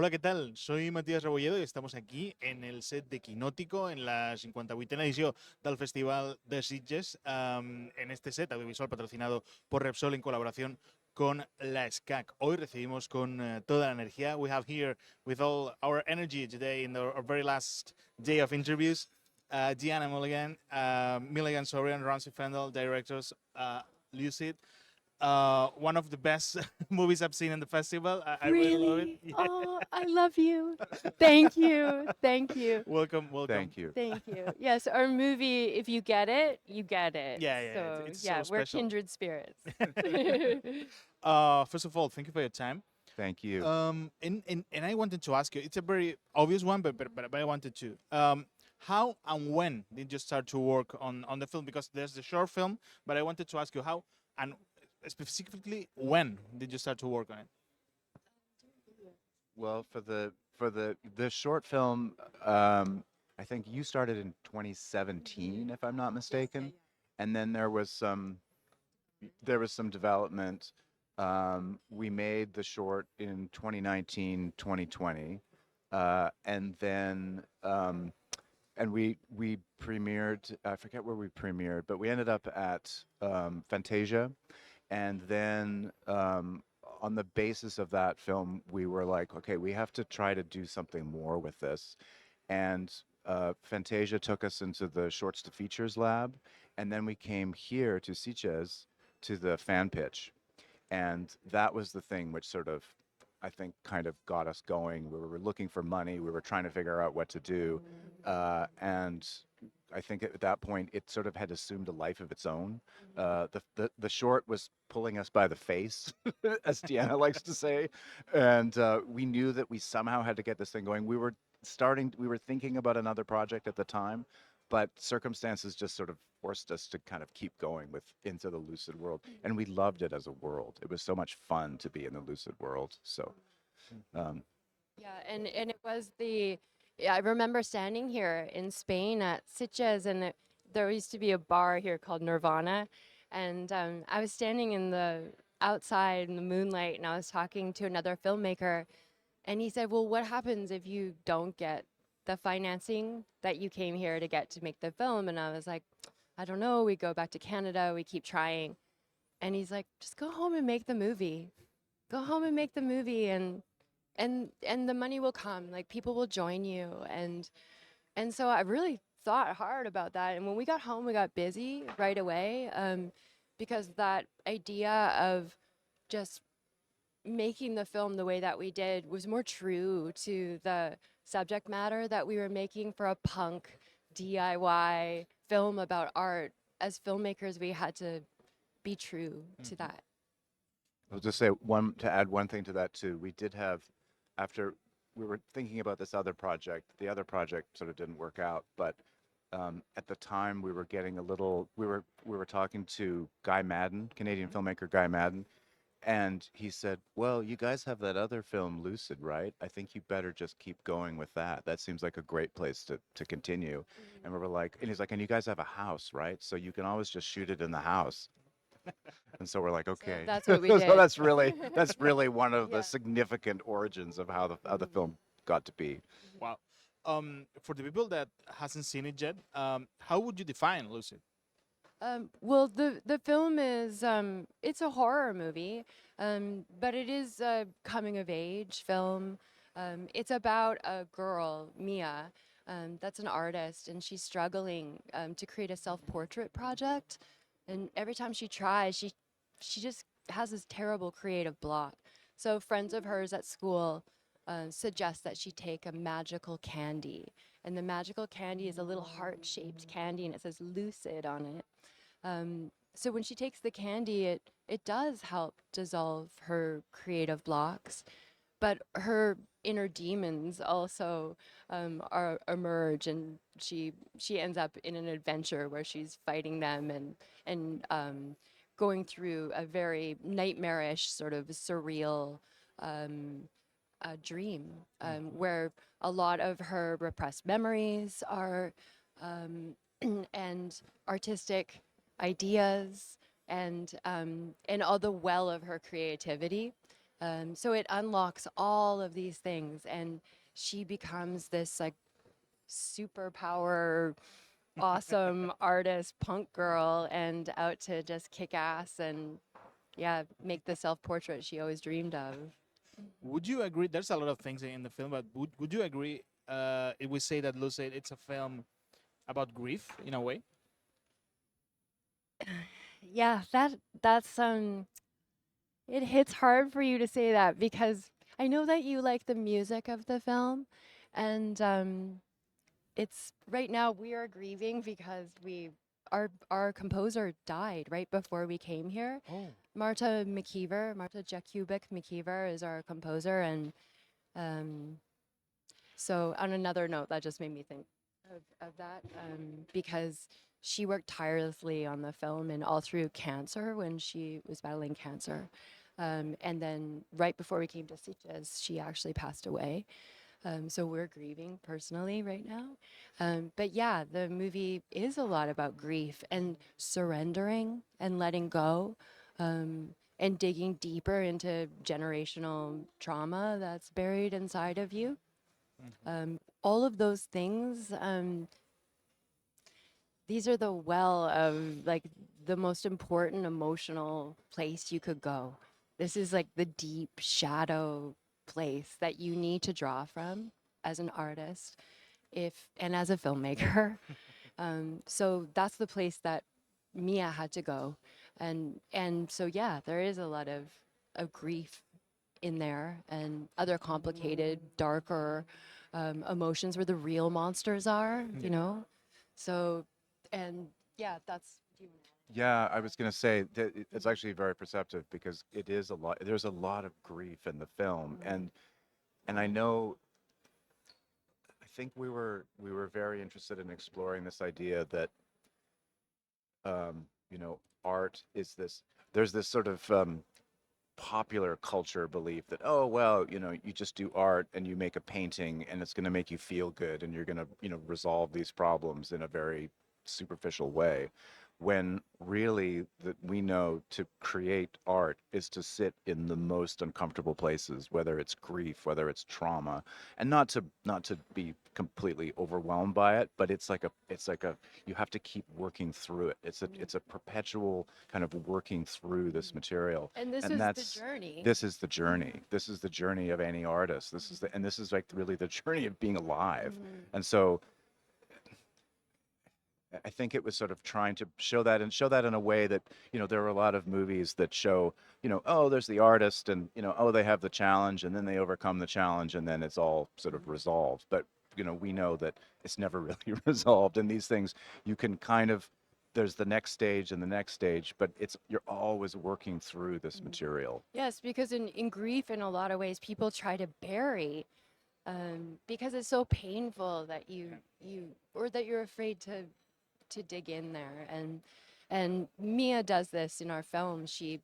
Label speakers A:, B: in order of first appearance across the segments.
A: Hola, ¿qué tal? Soy Matías Rebolledo y estamos aquí en el set de Kinótico en la 58a edició del Festival de Sitges, en este set audiovisual patrocinado por Repsol en colaboración con la SCAC. Hoy recibimos con toda la energía. We have here with all our energy today in our very last day of interviews, Deanna Milligan, Milligan, and Ramsey Fendall, directors, Lucid. One of the best movies I've seen in the festival. I really love it.
B: Really?
A: Yeah.
B: Oh, I love you. Thank you. Thank you.
A: Welcome, welcome.
C: Thank you.
B: Thank you. Yes, our movie, if you get it, you get it.
A: Yeah, yeah,
B: So,
A: it's
B: yeah,
A: so
B: we're
A: special.
B: kindred spirits.
A: First of all, thank you for your time.
C: Thank you.
A: And I wanted to ask you, it's a very obvious one, but I wanted to. How and when did you start to work on the film? Because there's the short film, but I wanted to ask you how and specifically when did you start to work on it?
C: Well, for the short film, I think you started in 2017, if I'm not mistaken, and then there was some development. We made the short in 2019, 2020, and then and we premiered. I forget where we premiered, but we ended up at Fantasia, and then on the basis of that film, we were like, okay, we have to try to do something more with this. And Fantasia took us into the shorts to features lab, and then we came here to Sitges to the fan pitch. And that was the thing which sort of, I think, kind of got us going. We were looking for money. We were trying to figure out what to do. And I think at that point, it sort of had assumed a life of its own. The short was pulling us by the face, as Deanna likes to say. And we knew that we somehow had to get this thing going. We were thinking about another project at the time, but circumstances just sort of forced us to kind of keep going into the Lucid world. And we loved it as a world. It was so much fun to be in the Lucid world. So,
B: Yeah, and it was I remember standing here in Spain at Sitges, and there used to be a bar here called Nirvana, and I was standing outside in the moonlight, and I was talking to another filmmaker, and he said, well, what happens if you don't get the financing that you came here to get to make the film? And I was like, I don't know, we go back to Canada, we keep trying. And he's like, just go home and make the movie. Go home and make the movie, and the money will come. Like, people will join you. And so I really thought hard about that. And when we got home, we got busy right away, because that idea of just making the film the way that we did was more true to the subject matter that we were making for a punk DIY film about art. As filmmakers, we had to be true to that.
C: I'll just say to add one thing to that too. We did have, after we were thinking about this other project, the other project sort of didn't work out, but at the time we were getting we were talking to Guy Madden, Canadian filmmaker Guy Madden, and he said, well, you guys have that other film, Lucid, right? I think you better just keep going with that. That seems like a great place to continue. And we were like, and he's like, and you guys have a house, right? So you can always just shoot it in the house. And so we're like, okay.
B: So that's what we did.
C: So that's really one of
B: Yeah.
C: the significant origins of how the film got to be.
A: Wow. For the people that hasn't seen it yet, how would you define Lucid?
B: Well, the film is it's a horror movie, but it is a coming of age film. It's about a girl, Mia, that's an artist, and she's struggling to create a self-portrait project. And every time she tries, she just has this terrible creative block. So friends of hers at school suggest that she take a magical candy. And the magical candy is a little heart-shaped candy, and it says Lucid on it. So when she takes the candy, it does help dissolve her creative blocks, but her inner demons also emerge, and she ends up in an adventure where she's fighting them and going through a very nightmarish, sort of surreal dream, where a lot of her repressed memories are and artistic ideas and all the well of her creativity So it unlocks all of these things, and she becomes this like superpower, awesome artist, punk girl, and out to just kick ass and yeah, make the self-portrait she always dreamed of.
A: Would you agree? There's a lot of things in the film, but would you agree if we say that Lucid it's a film about grief in a way?
B: Yeah, that's it hits hard for you to say that because I know that you like the music of the film, and it's right now we are grieving because our composer died right before we came here.
A: Oh,
B: Marta Jakubic McKeever is our composer, and um, so on another note, that just made me think of that because she worked tirelessly on the film and all through cancer when she was battling cancer. And then right before we came to Sitges, she actually passed away. So we're grieving personally right now. But yeah, the movie is a lot about grief and surrendering and letting go and digging deeper into generational trauma that's buried inside of you. All of those things, these are the well of like the most important emotional place you could go. This is like the deep shadow place that you need to draw from as an artist if and as a filmmaker. So that's the place that Mia had to go. And so yeah, there is a lot of grief in there and other complicated, darker emotions where the real monsters are, you know? So, and yeah, that's.
C: Yeah, I was going to say that it's actually very perceptive because it is a lot. There's a lot of grief in the film, and I know. I think we were very interested in exploring this idea that art is this. There's this sort of popular culture belief that, oh well, you just do art and you make a painting and it's going to make you feel good and you're going to resolve these problems in a very superficial way, when really that we know to create art is to sit in the most uncomfortable places, whether it's grief, whether it's trauma, and not to be completely overwhelmed by it, but it's like a you have to keep working through it. It's a perpetual kind of working through this material,
B: And this
C: and
B: is the
C: that's
B: journey.
C: this is the journey. This is the journey of any artist. This is like really the journey of being alive. And so I think it was sort of trying to show that in a way that, there are a lot of movies that show, oh, there's the artist and, oh, they have the challenge and then they overcome the challenge and then it's all sort of resolved. But, we know that it's never really resolved. And these things you can kind of, there's the next stage and the next stage, but you're always working through this material.
B: Yes, because in grief, in a lot of ways, people try to bury because it's so painful that or that you're afraid to dig in there. And Mia does this in our film. She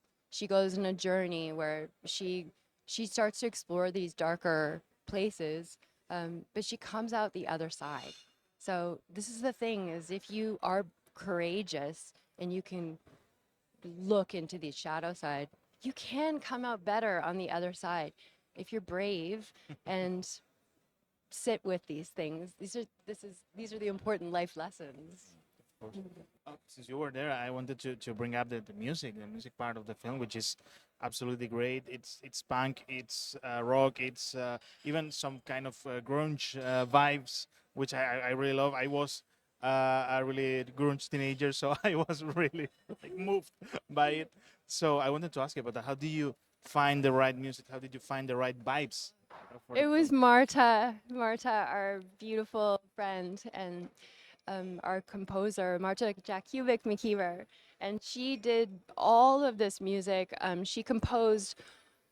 B: goes on a journey where she starts to explore these darker places, but she comes out the other side. So this is the thing: is if you are courageous and you can look into the shadow side, you can come out better on the other side if you're brave and sit with these things. These are the important life lessons.
A: since you were there, I wanted to bring up the music part of the film, which is absolutely great. It's punk, it's rock, it's even some kind of grunge vibes, which I really love. I was a really grunge teenager, so I was really like moved by it. So I wanted to ask you about that. How do you find the right music? How did you find the right vibes for
B: It
A: the
B: was
A: film?
B: Marta, our beautiful friend and our composer, Marta Jakubic McKeever, and she did all of this music. She composed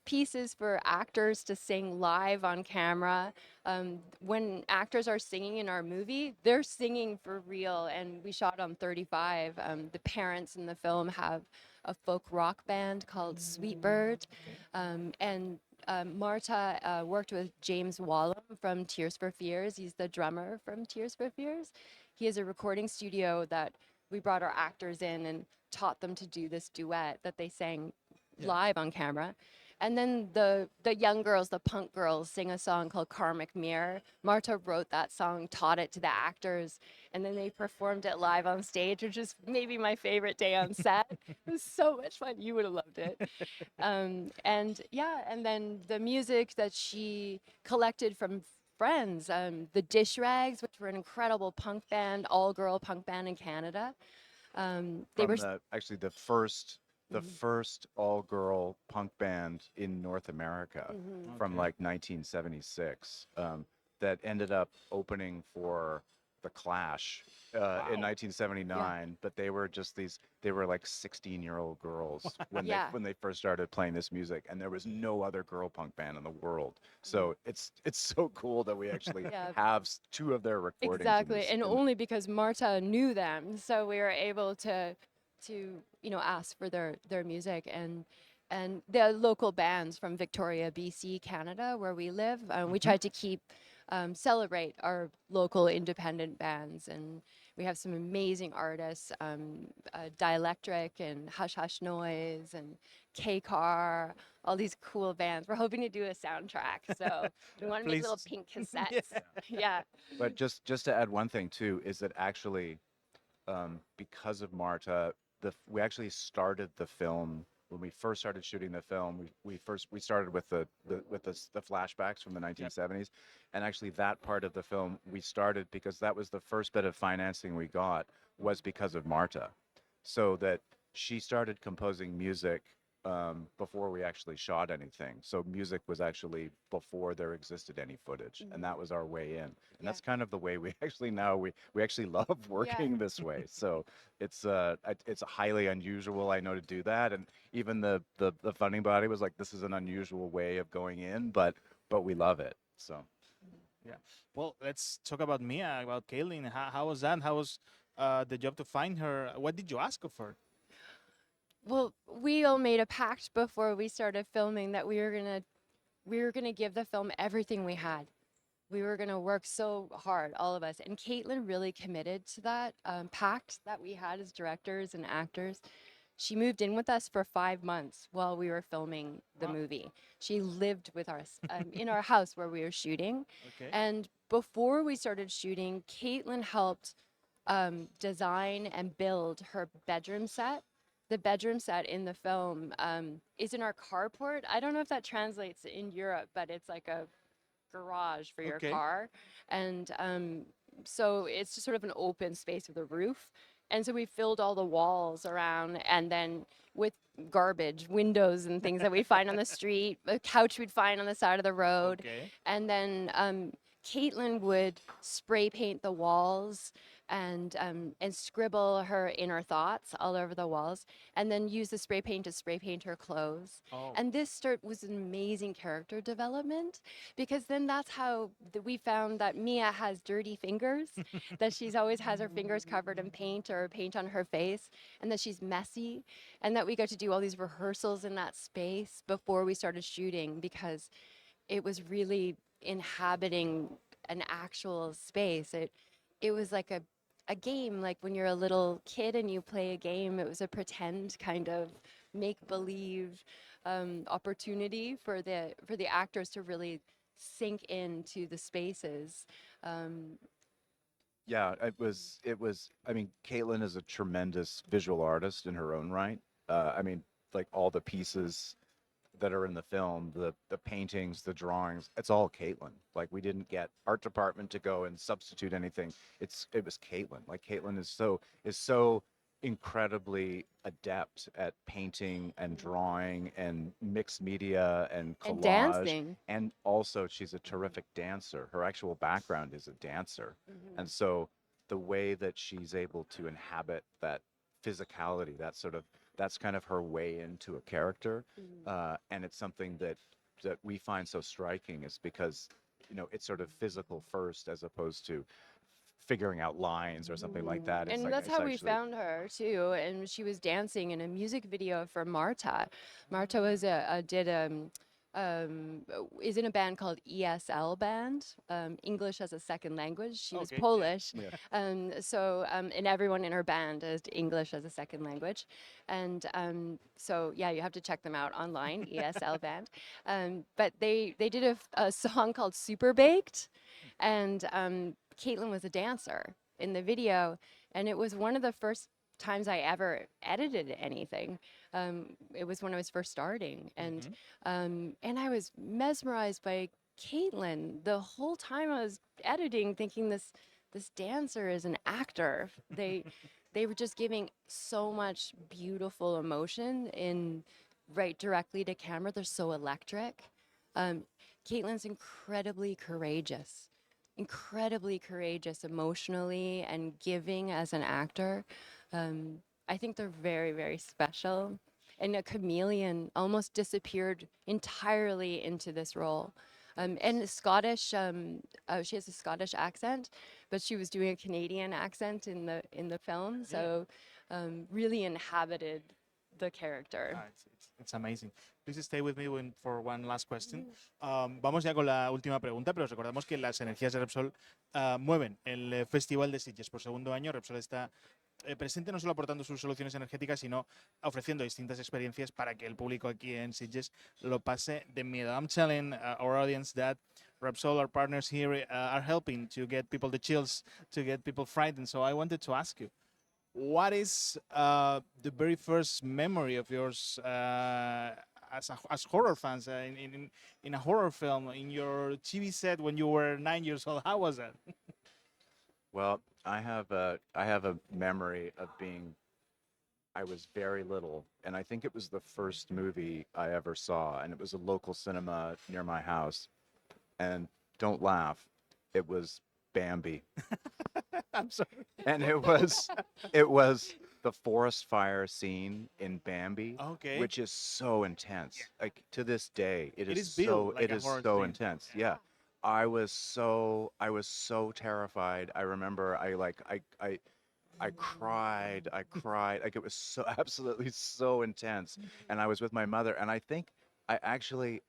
B: pieces for actors to sing live on camera. When actors are singing in our movie, they're singing for real, and we shot on 35. The parents in the film have a folk rock band called Sweetbird, and Marta worked with James Wallum from Tears for Fears. He's the drummer from Tears for Fears. He has a recording studio that we brought our actors in and taught them to do this duet that they sang live on camera. And then the young girls, the punk girls, sing a song called Karmic Mirror. Marta wrote that song, taught it to the actors, and then they performed it live on stage, which is maybe my favorite day on set. It was so much fun. You would have loved it. And yeah, and then the music that she collected from friends, the Dish Rags, which were an incredible punk band, all-girl punk band in Canada. They were
C: Actually the first all-girl punk band in North America from
A: Okay.
C: like 1976 that ended up opening for the Clash in 1979. But they were just they were like 16-year-old girls when
B: Yeah.
C: they first started playing this music, and there was no other girl punk band in the world. So it's so cool that we actually
B: Yeah.
C: have two of their recordings.
B: Exactly, and only because Marta knew them, so we were able to ask for their music, and the local bands from Victoria, BC, Canada, where we live. We tried to keep celebrate our local independent bands, and we have some amazing artists, Dielectric and Hush Hush Noise and K-Car, all these cool bands. We're hoping to do a soundtrack, so we want to make little
A: Please.
B: pink cassettes. Yeah.
C: But just to add one thing too, is that actually, because of Marta, we actually started the film when we first started shooting the film. We started with the flashbacks from the 1970s, and actually that part of the film we started because that was the first bit of financing we got was because of Marta, so that she started composing music before we actually shot anything. So music was actually before there existed any footage, and that was our way in. And that's kind of the way we actually now we actually love working this way. So it's highly unusual, I know, to do that. And even the funding body was like, this is an unusual way of going in, but we love it. So
A: Yeah. Well, let's talk about Mia, about Kaylin. How was that? How was the job to find her? What did you ask of her?
B: Well, we all made a pact before we started filming that we were gonna give the film everything we had. We were gonna work so hard, all of us. And Caitlin really committed to that pact that we had as directors and actors. She moved in with us for 5 months while we were filming the movie. She lived with us in our house where we were shooting.
A: Okay.
B: And before we started shooting, Caitlin helped design and build her bedroom set. The bedroom set in the film is in our carport. I don't know if that translates in Europe, but it's like a garage for your car. And so it's just sort of an open space with a roof. And so we filled all the walls around, and then with garbage, windows and things that we'd find on the street, a couch we'd find on the side of the road.
A: Okay.
B: And then Caitlin would spray paint the walls and scribble her inner thoughts all over the walls, and then use the spray paint to spray paint her clothes.
A: Oh.
B: And this was an amazing character development, because then that's how we found that Mia has dirty fingers, that she's always has her fingers covered in paint or paint on her face, and that she's messy, and that we got to do all these rehearsals in that space before we started shooting, because it was really inhabiting an actual space. It was like a game, like when you're a little kid and you play a game. It was a pretend kind of make-believe opportunity for the actors to really sink into the spaces.
C: yeah, it was. I mean, Caitlin is a tremendous visual artist in her own right. I mean, like all the pieces that are in the film, the paintings, the drawings, it's all Caitlin. Like we didn't get art department to go and substitute anything. It was Caitlin. Like Caitlin is so incredibly adept at painting and drawing and mixed media and collage.
B: And dancing.
C: And also she's a terrific dancer. Her actual background is a dancer. And so the way that she's able to inhabit that physicality, that's kind of her way into a character. And it's something that we find so striking, is because, it's sort of physical first as opposed to figuring out lines or something like that. It's
B: And
C: like,
B: that's
C: it's
B: how we
C: actually-
B: found her too. And she was dancing in a music video for Marta. Marta was did is in a band called ESL Band, English as a Second Language. She was
A: Okay, yeah.
B: Polish,
C: Yeah.
B: and everyone in her band is English as a second language, and so yeah, you have to check them out online, ESL Band. But they did a song called Super Baked, and Caitlin was a dancer in the video, and it was one of the first times I ever edited anything. It was when I was first starting, and I was mesmerized by Caitlin the whole time I was editing, thinking this dancer is an actor. They were just giving so much beautiful emotion right directly to camera. They're so electric. Caitlin's incredibly courageous emotionally and giving as an actor. I think they're very, very special. And a chameleon almost disappeared entirely into this role. And Scottish, she has a Scottish accent, but she was doing a Canadian accent in the film, so really inhabited the character.
A: It's amazing. Please stay with me for one last question. Vamos ya con la última pregunta, pero os recordamos que las energías de Repsol mueven el Festival de Sitges por segundo año. Repsol está presente no solo aportando sus soluciones energéticas, sino ofreciendo distintas experiencias para que el público aquí en Sitges lo pase de miedo. I'm telling our audience that Repsol, our partners here, are helping to get people the chills, to get people frightened. So I wanted to ask you, what is the very first memory of yours as horror fans in a horror film, in your TV set when you were 9 years old? How was that?
C: Well, I have a memory of I was very little, and I think it was the first movie I ever saw, and it was a local cinema near my house. And don't laugh, it was Bambi.
A: I'm sorry.
C: And it was the forest fire scene in Bambi,
A: Okay.
C: which is so intense. Like to this day, it is
A: built like
C: it
A: a
C: is
A: horror
C: so
A: thing.
C: intense. Yeah. I was so terrified. I remember I cried. Like it was so absolutely so intense. And I was with my mother, and I think I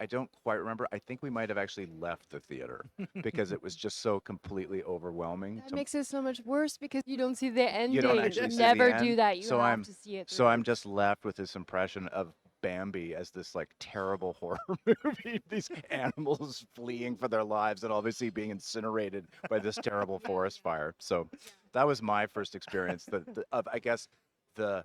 C: don't quite remember. I think we might have actually left the theater because it was just so completely overwhelming.
B: That makes it so much worse because you don't see the ending.
C: You don't actually see the
B: never
C: end.
B: do that. You
C: So
B: have to see it
C: So I'm
B: through.
C: just left with this impression of Bambi as this like terrible horror movie. These animals fleeing for their lives and obviously being incinerated by this terrible forest fire. So that was my first experience of I guess the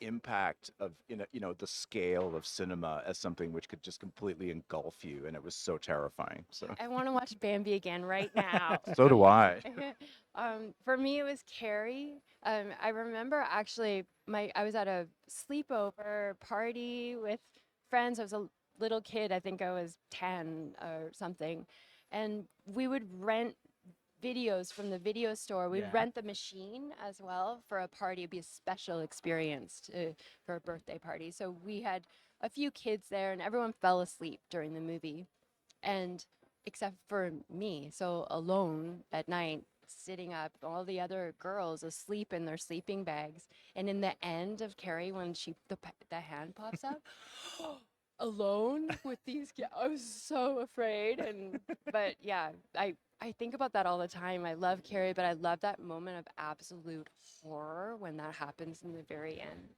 C: impact of the scale of cinema as something which could just completely engulf you, and it was so terrifying. So
B: I want to watch Bambi again right now.
C: so do I.
B: For me, it was Carrie. I remember actually I was at a sleepover party with friends. I was a little kid. I think I was 10 or something. And we would rent videos from the video store. We'd rent the machine as well for a party. It'd be a special experience for a birthday party. So we had a few kids there, and everyone fell asleep during the movie, and except for me. So alone at night, sitting up, all the other girls asleep in their sleeping bags. And in the end of Carrie, when the hand pops up, alone with these kids, I was so afraid. But yeah, I think about that all the time. I love Carrie, but I love that moment of absolute horror when that happens in the very end.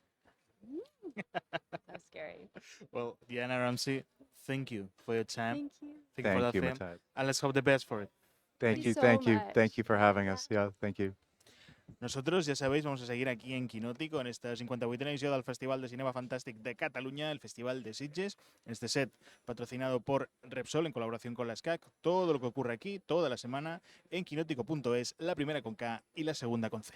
B: That's scary.
A: Well, Deanna Ramsey, thank you for your time.
B: Thank you.
A: Thank you for that film.
C: Matthias.
A: And let's hope the best for it.
C: Thank
B: you
C: you,
B: so
C: thank you,
B: much.
C: thank you for having us. Yeah, thank you.
A: Nosotros, ya sabéis, vamos a seguir aquí en Kinótico, en esta 58a edició del Festival de Cinema Fantàstic de Catalunya, el Festival de Sitges, en este set patrocinado por Repsol en colaboración con la SCAC. Todo lo que ocurre aquí, toda la semana, en kinótico.es, la primera con K y la segunda con C.